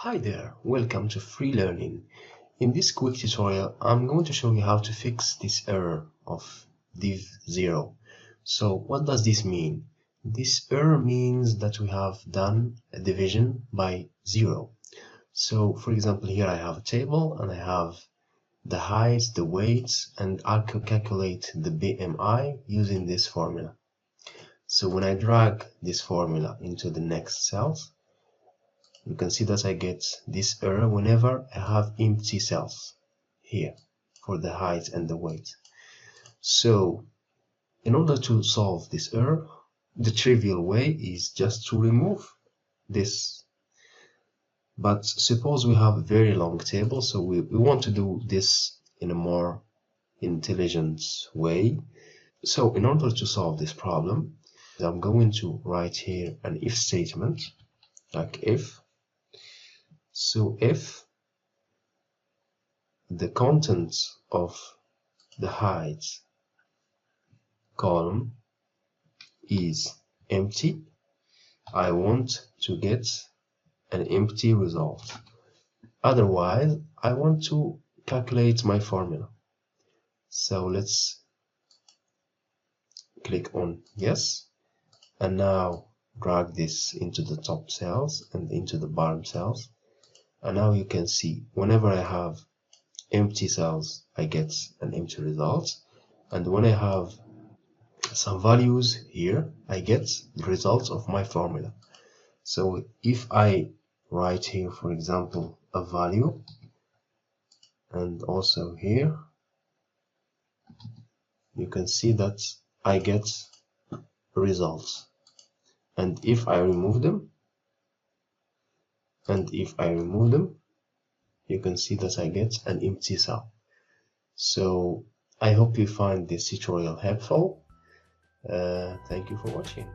Hi there, welcome to Free Learning. In this quick tutorial, I'm going to show you how to fix this error of div0. So what does this mean? This error means that we have done a division by 0. So for example, here I have a table and I have the heights, the weights, and I can calculate the BMI using this formula. So when I drag this formula into the next cells, you can see that I get this error whenever I have empty cells here for the height and the weight. So in order to solve this error, the trivial way is just to remove this. But suppose we have a very long table, so we want to do this in a more intelligent way. So in order to solve this problem, I'm going to write here an if statement, like if. So if the contents of the height column is empty, I want to get an empty result. Otherwise, I want to calculate my formula. So let's click on yes, and now drag this into the top cells and into the bottom cells. And now you can see whenever I have empty cells, I get an empty result. And when I have some values here, I get the results of my formula. So if I write here, for example, a value, and also here, you can see that I get results. And if I remove them, you can see that I get an empty cell. So I hope you find this tutorial helpful. Thank you for watching.